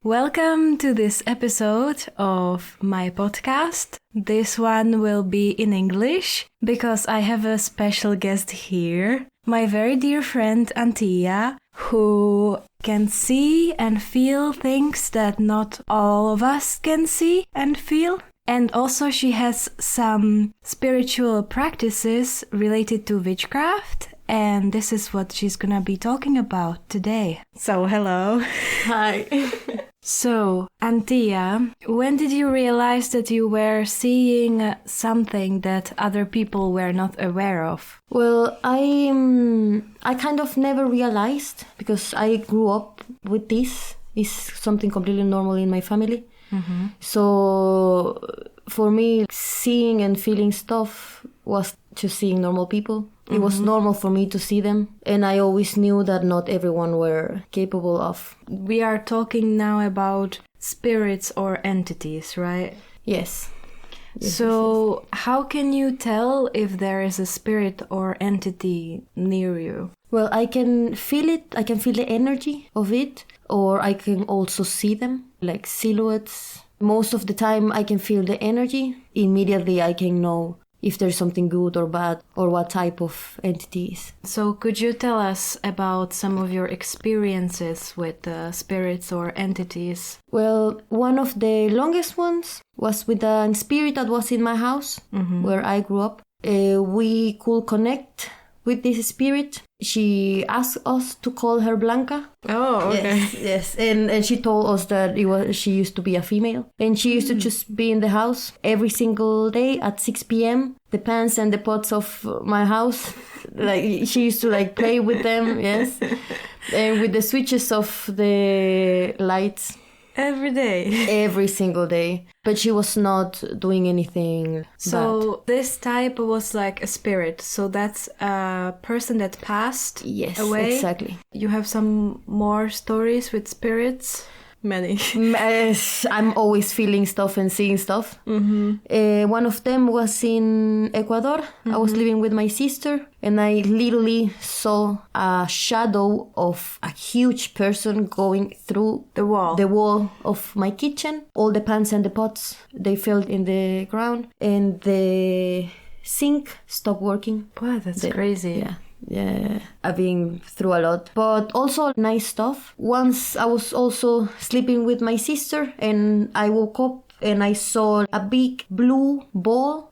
Welcome to this episode of my podcast. This one will be in English because I have a special guest here, my very dear friend Antía, who can see and feel things that not all of us can see and feel. And also she has some spiritual practices related to witchcraft. And this is what she's gonna be talking about today. So, hello. Hi. So, Antía, when did you realize that you were seeing something that other people were not aware of? Well, I kind of never realized because I grew up with this. It's something completely normal in my family. Mm-hmm. So, for me, seeing and feeling stuff was just seeing normal people. It was normal for me to see them, and I always knew that not everyone were capable of. We are talking now about spirits or entities, right? Yes. So, how can you tell if there is a spirit or entity near you? Well, I can feel it. I can feel the energy of it, or I can also see them, like silhouettes. Most of the time, I can feel the energy. Immediately, I can know if there's something good or bad, or what type of entities. So could you tell us about some of your experiences with spirits or entities? Well, one of the longest ones was with a spirit that was in my house, where I grew up. We could connect with this spirit. She asked us to call her Blanca. Oh, okay. Yes. And she told us that she used to be a female. And she used to just be in the house every single day at 6 p.m. The pans and the pots of my house. Like, she used to play with them, yes. And with the switches of the lights. Every day? Every single day. But she was not doing anything So bad. This type was like a spirit. So that's a person that passed away? Yes, exactly. You have some more stories with spirits? Many. I'm always feeling stuff and seeing stuff. One of them was in Ecuador. I was living with my sister, and I literally saw a shadow of a huge person going through the wall of my kitchen. All the pans and the pots, they fell in the ground, and the sink stopped working. Wow, that's crazy. Yeah, I've been through a lot, but also nice stuff. Once I was also sleeping with my sister, and I woke up and I saw a big blue ball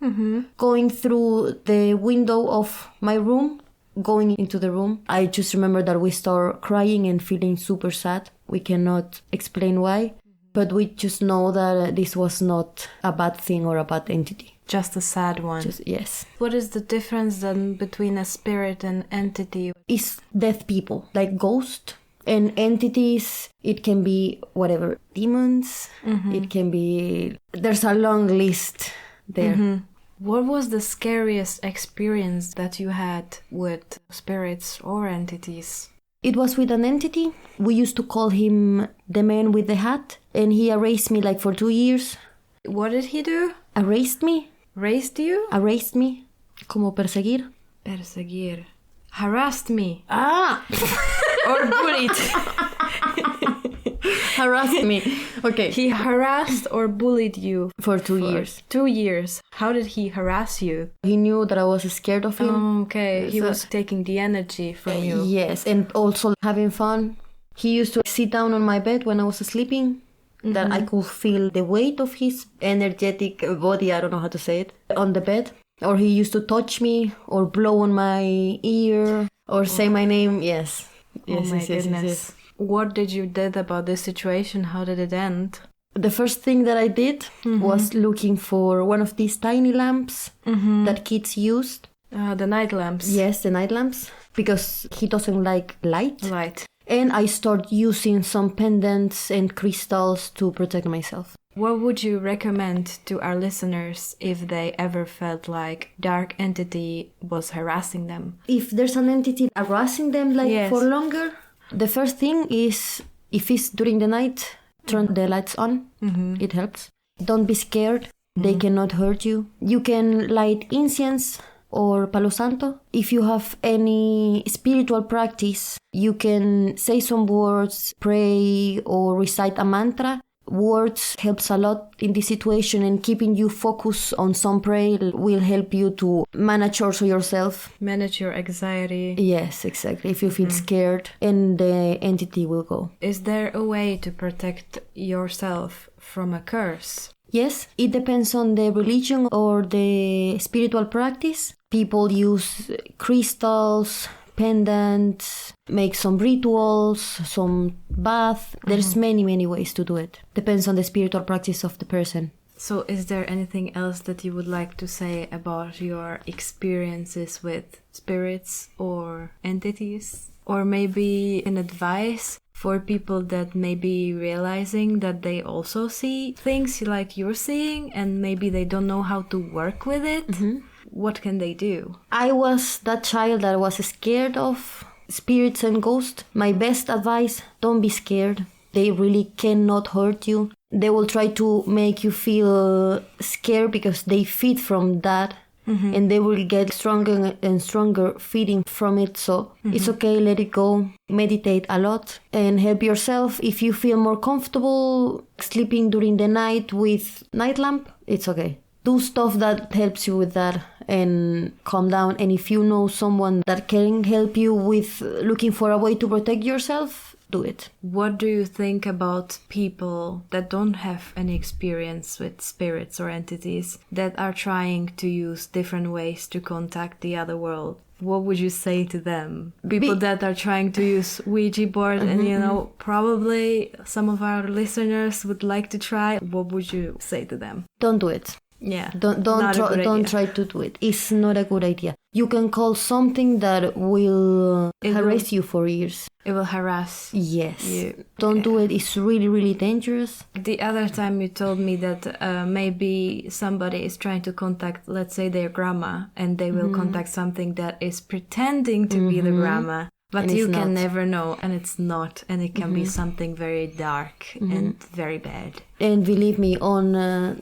going through the window of my room, going into the room. I just remember that we started crying and feeling super sad. We cannot explain why, but we just know that this was not a bad thing or a bad entity. Just a sad one. Yes. What is the difference then between a spirit and entity? It's dead people, like ghosts. And entities, it can be whatever. Demons, it can be... There's a long list there. What was the scariest experience that you had with spirits or entities? It was with an entity. We used to call him the man with the hat. And he erased me for 2 years. What did he do? Erased me. Raised you? Erased me. Como perseguir. Perseguir. Harassed me. Ah! Or bullied. Harassed me. Okay. He harassed or bullied you? For 2 years. 2 years. How did he harass you? He knew that I was scared of him. Okay. He was taking the energy from you. Yes, and also having fun. He used to sit down on my bed when I was sleeping. That I could feel the weight of his energetic body, I don't know how to say it, on the bed. Or he used to touch me or blow on my ear or say my name. Yes. Oh my goodness. Yes. What did you do about this situation? How did it end? The first thing that I did was looking for one of these tiny lamps that kids used. The night lamps. Yes, the night lamps. Because he doesn't like light. And I started using some pendants and crystals to protect myself. What would you recommend to our listeners if they ever felt like dark entity was harassing them? If there's an entity harassing them for longer, the first thing is, if it's during the night, turn the lights on. It helps. Don't be scared. They cannot hurt you. You can light incense or Palo Santo. If you have any spiritual practice, you can say some words, pray, or recite a mantra. Words helps a lot in this situation, and keeping you focused on some prayer will help you to manage also yourself. Manage your anxiety. Yes, exactly. If you feel scared, and the entity will go. Is there a way to protect yourself from a curse? Yes, it depends on the religion or the spiritual practice. People use crystals, pendants, make some rituals, some bath. There's many ways to do it. Depends on the spiritual practice of the person. So is there anything else that you would like to say about your experiences with spirits or entities? Or maybe an advice for people that may be realizing that they also see things like you're seeing and maybe they don't know how to work with it? What can they do? I was that child that was scared of spirits and ghosts. My best advice, don't be scared. They really cannot hurt you. They will try to make you feel scared because they feed from that. And they will get stronger and stronger feeding from it. So it's okay, let it go. Meditate a lot and help yourself. If you feel more comfortable sleeping during the night with night lamp, it's okay. Do stuff that helps you with that and calm down. And if you know someone that can help you with looking for a way to protect yourself, do it. What do you think about people that don't have any experience with spirits or entities that are trying to use different ways to contact the other world? What would you say to them? People that are trying to use Ouija board and, probably some of our listeners would like to try. What would you say to them? Don't do it. Yeah. Don't try to do it. It's not a good idea. You can call something that will harass you for years. It will harass you. Don't do it. It's really dangerous. The other time you told me that maybe somebody is trying to contact, let's say, their grandma, and they will contact something that is pretending to be the grandma. But you can never know, and it's not, and it can be something very dark and very bad. And believe me, on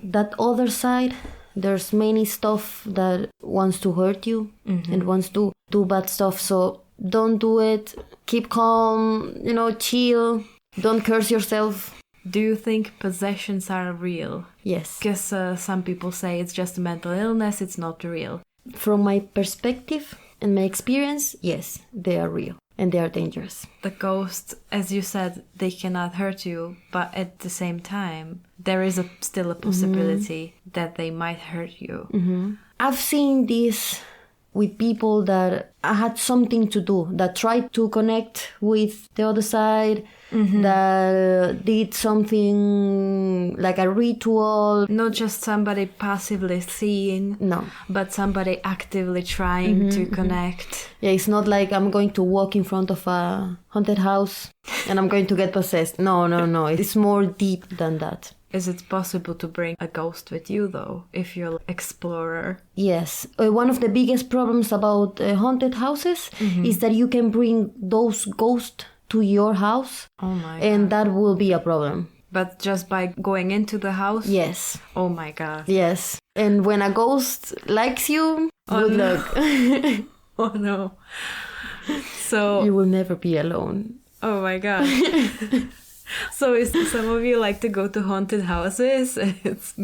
that other side, there's many stuff that wants to hurt you and wants to do bad stuff. So don't do it. Keep calm, chill. Don't curse yourself. Do you think possessions are real? Yes. Because some people say it's just a mental illness, it's not real. From my perspective and my experience, yes, they are real. And they are dangerous. The ghosts, as you said, they cannot hurt you, but at the same time, there is still a possibility that they might hurt you. I've seen this with people that had something to do, that tried to connect with the other side, that did something like a ritual. Not just somebody passively seeing, but somebody actively trying to connect. Yeah, it's not like I'm going to walk in front of a haunted house and I'm going to get possessed. No. It's more deep than that. Is it possible to bring a ghost with you, though, if you're an explorer? Yes. One of the biggest problems about haunted houses is that you can bring those ghosts to your house. Oh my God. And that will be a problem. But just by going into the house? Yes. Oh my God. Yes. And when a ghost likes you, good luck. Oh no. So you will never be alone. Oh my God. So if some of you like to go to haunted houses, it's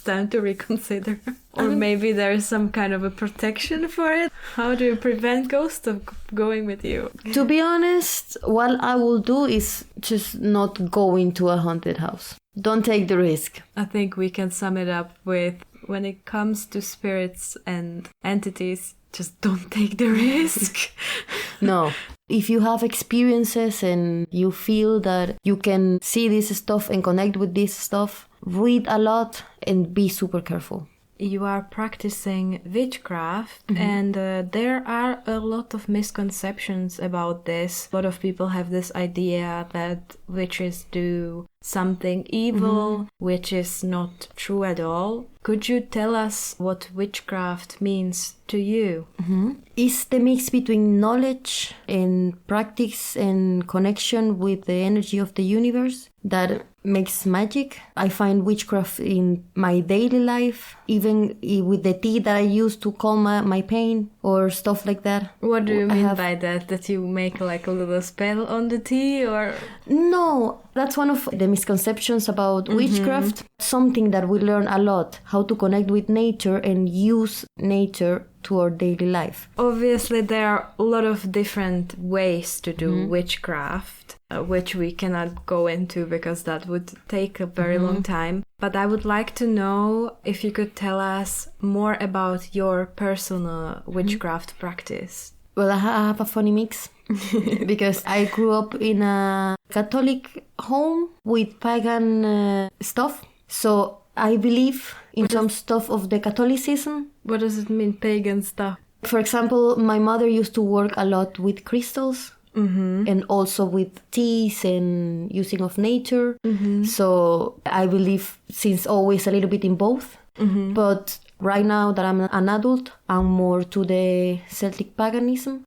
time to reconsider. Or maybe there's some kind of a protection for it. How do you prevent ghosts of going with you? To be honest, what I will do is just not go into a haunted house. Don't take the risk. I think we can sum it up with, when it comes to spirits and entities, just don't take the risk. No. If you have experiences and you feel that you can see this stuff and connect with this stuff, read a lot and be super careful. You are practicing witchcraft, and there are a lot of misconceptions about this. A lot of people have this idea that witches do something evil, which is not true at all. Could you tell us what witchcraft means to you? It's the mix between knowledge and practice and connection with the energy of the universe that makes magic. I find witchcraft in my daily life, even with the tea that I use to calm my pain or stuff like that. What do you mean by that? That you make like a little spell on the tea, or? No, that's one of the misconceptions about witchcraft. Something that we learn a lot, how to connect with nature and use nature to our daily life. Obviously, there are a lot of different ways to do witchcraft, which we cannot go into because that would take a very long time. But I would like to know if you could tell us more about your personal witchcraft practice. Well, I have a funny mix because I grew up in a Catholic home with pagan stuff. So I believe in some stuff of the Catholicism. What does it mean, pagan stuff? For example, my mother used to work a lot with crystals and also with teas and using of nature. So I believe since always a little bit in both. But right now that I'm an adult, I'm more to the Celtic paganism.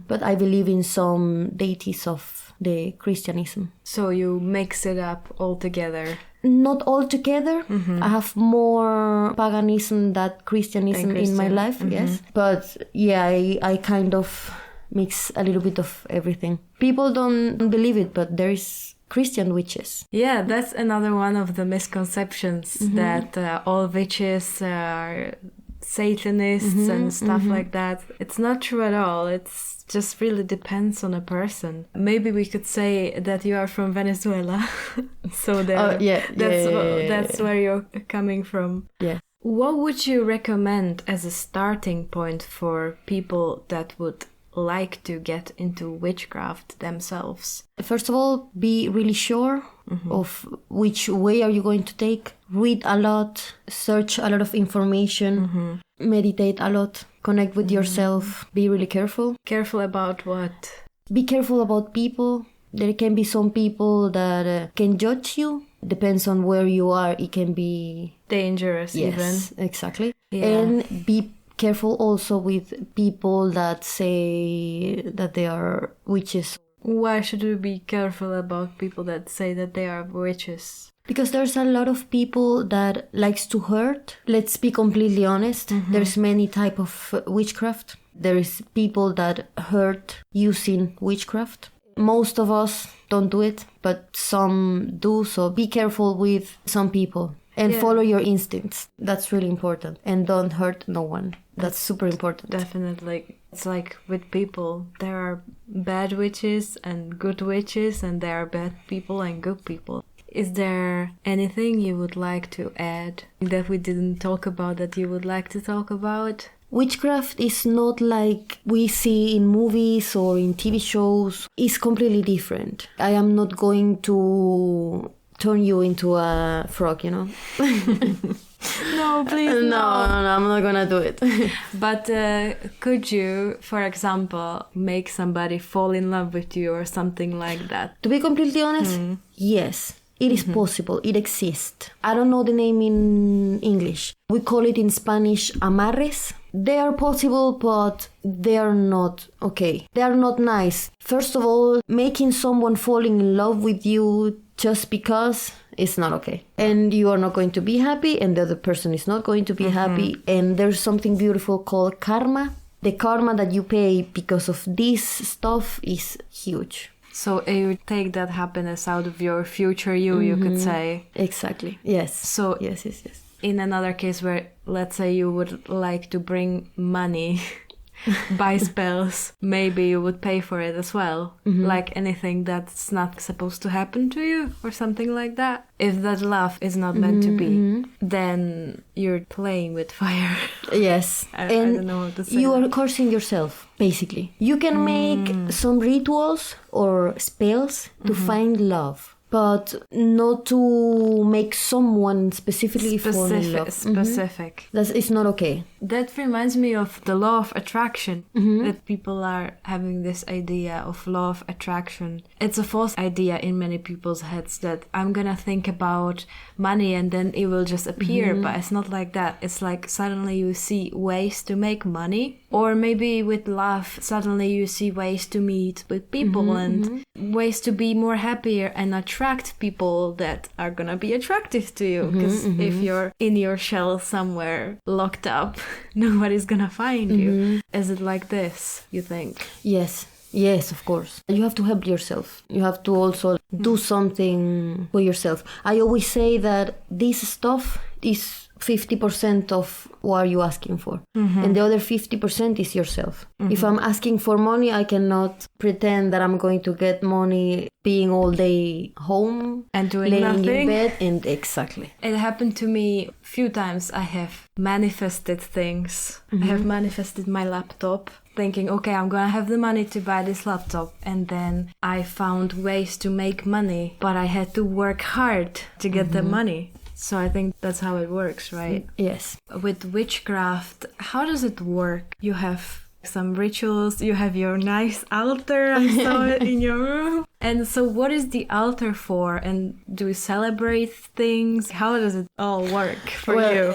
But I believe in some deities of the Christianism. So you mix it up all together? Not all together. I have more paganism than Christianism in my life, yes. But yeah, I kind of mix a little bit of everything. People don't believe it, but there is Christian witches. Yeah, that's another one of the misconceptions that all witches are Satanists and stuff like that. It's not true at all. It's just really depends on a person. Maybe we could say that you are from Venezuela. So that's where you're coming from. Yeah. What would you recommend as a starting point for people that would like to get into witchcraft themselves? First of all, be really sure of which way are you going to take. Read a lot, search a lot of information, meditate a lot, connect with yourself, be really careful. Careful about what? Be careful about people. There can be some people that can judge you. Depends on where you are. It can be dangerous even. Yes, exactly. Yeah. And be careful also with people that say that they are witches. Why should we be careful about people that say that they are witches? Because there's a lot of people that likes to hurt. Let's be completely honest. There's many type of witchcraft. There is people that hurt using witchcraft. Most of us don't do it, but some do. So be careful with some people and follow your instincts. That's really important. And don't hurt no one. That's super important. Definitely. It's like with people, there are bad witches and good witches, and there are bad people and good people. Is there anything you would like to add that we didn't talk about that you would like to talk about? Witchcraft is not like we see in movies or in TV shows. It's completely different. I am not going to turn you into a frog, you know? No, please, no, I'm not gonna do it. But could you, for example, make somebody fall in love with you or something like that? To be completely honest, yes. It is possible. It exists. I don't know the name in English. We call it in Spanish amarres. They are possible, but they are not okay. They are not nice. First of all, making someone falling in love with you just because is not okay. And you are not going to be happy, and the other person is not going to be happy. And there's something beautiful called karma. The karma that you pay because of this stuff is huge. So you take that happiness out of your future you could say. Exactly. Yes. So yes. In another case where, let's say, you would like to bring money by spells, maybe you would pay for it as well. Like anything that's not supposed to happen to you or something like that. If that love is not meant to be, then you're playing with fire. Yes. I don't know what to say. You are cursing yourself, basically. You can make some rituals or spells to find love, but not to make someone specifically fall in love. Specific. It's not okay. That reminds me of the law of attraction. That people are having this idea of law of attraction. It's a false idea in many people's heads that I'm gonna think about money and then it will just appear. But it's not like that. It's like suddenly you see ways to make money. Or maybe with love, suddenly you see ways to meet with people and ways to be more happier and attract attract people that are gonna be attractive to you. Because if you're in your shell somewhere locked up, nobody's gonna find you. Is it like this, you think? Yes, of course. You have to help yourself. You have to also do something for yourself. I always say that this stuff is 50% of what you're asking for. And the other 50% is yourself. If I'm asking for money, I cannot pretend that I'm going to get money being all day home and doing laying nothing in bed. And exactly. It happened to me a few times. I have manifested things. I have manifested my laptop, thinking, okay, I'm gonna have the money to buy this laptop. And then I found ways to make money, but I had to work hard to get the money. So I think that's how it works, right? Yes. With witchcraft, how does it work? You have some rituals, you have your nice altar, I saw it in your room. And so what is the altar for? And do we celebrate things? How does it all work for you?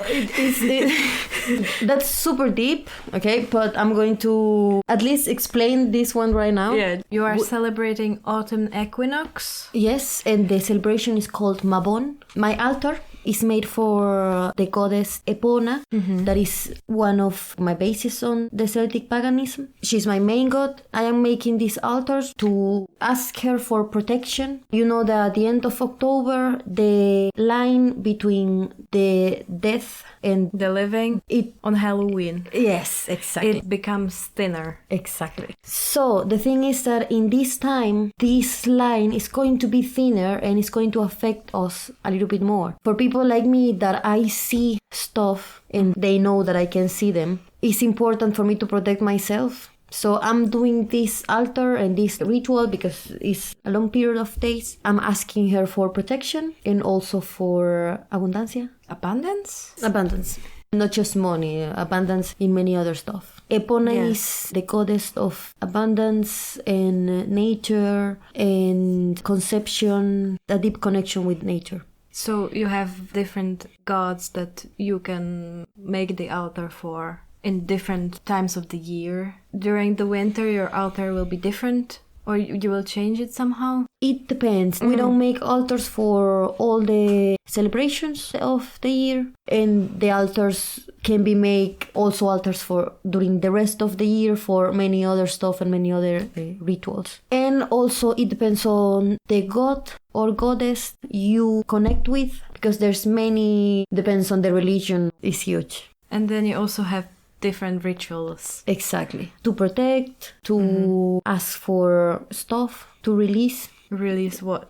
That's super deep, okay? But I'm going to at least explain this one right now. Yeah, you are celebrating autumn equinox? Yes, and the celebration is called Mabon. My altar is made for the goddess Epona. That is one of my bases on the Celtic paganism. She's my main god. I am making these altars to ask her for protection. You know that at the end of October, the line between the death and the living, on Halloween. Yes, exactly. It becomes thinner. Exactly. So the thing is that in this time, this line is going to be thinner and it's going to affect us a little bit more. For people like me that I see stuff and they know that I can see them, it's important for me to protect myself. So I'm doing this altar and this ritual because it's a long period of days. I'm asking her for protection and also for abundancia. Abundance. Not just money, abundance in many other stuff. Epona is the goddess of abundance and nature and conception, a deep connection with nature. So you have different gods that you can make the altar for in different times of the year. During the winter, your altar will be different, or you will change it somehow? It depends. We don't make altars for all the celebrations of the year, and the altars can be made also altars for during the rest of the year for many other stuff and many other rituals. And also it depends on the god or goddess you connect with, because there's many, depends on the religion, is huge. And then you also have different rituals. Exactly. To protect, to ask for stuff, to release. Release what?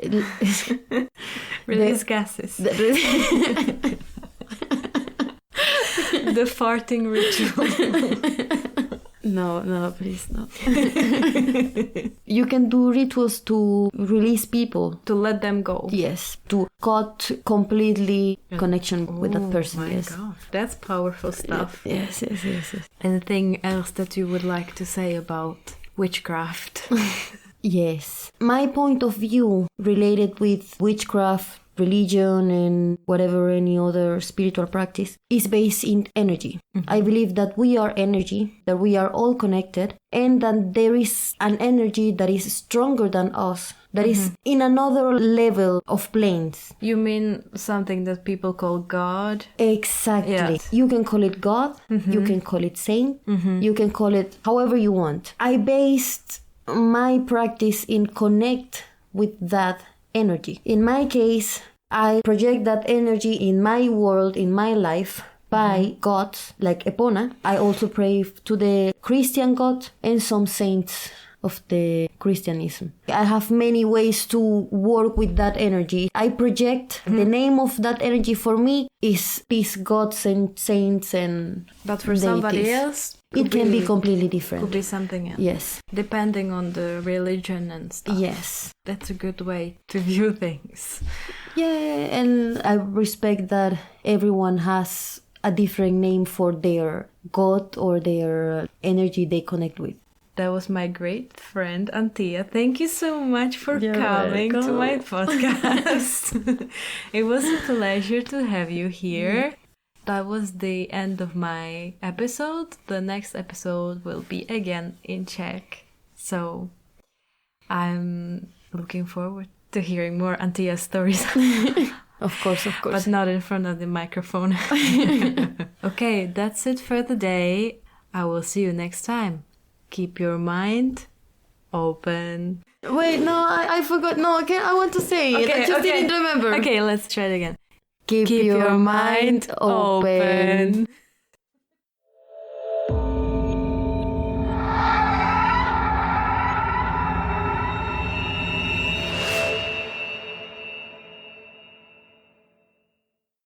Release gases. The farting ritual. No, please, no. You can do rituals to release people. To let them go. Yes. To cut completely connection with that person. My God. That's powerful stuff. Yes. Anything else that you would like to say about witchcraft? Yes. My point of view related with witchcraft, religion and whatever any other spiritual practice is based in energy. I believe that we are energy, that we are all connected, and that there is an energy that is stronger than us, that is in another level of planes. You mean something that people call God? Exactly. Yes. You can call it God, you can call it saint, you can call it however you want. I based my practice in connect with that energy. In my case, I project that energy in my world, in my life, by gods like Epona. I also pray to the Christian God and some saints of the Christianism. I have many ways to work with that energy. I project the name of that energy for me is these gods and saints and But for somebody else, it can be completely different. Could be something else. Yes. Depending on the religion and stuff. Yes. That's a good way to view things. Yeah, and I respect that everyone has a different name for their god or their energy they connect with. That was my great friend, Antía. Thank you so much for coming to my podcast. It was a pleasure to have you here. That was the end of my episode. The next episode will be again in Czech. So I'm looking forward to hearing more Antía stories. Of course. But not in front of the microphone. Okay, that's it for today. I will see you next time. Keep your mind open. Wait, no, I forgot. No, I want to say it. I just didn't remember. Okay, let's try it again. Keep your mind open.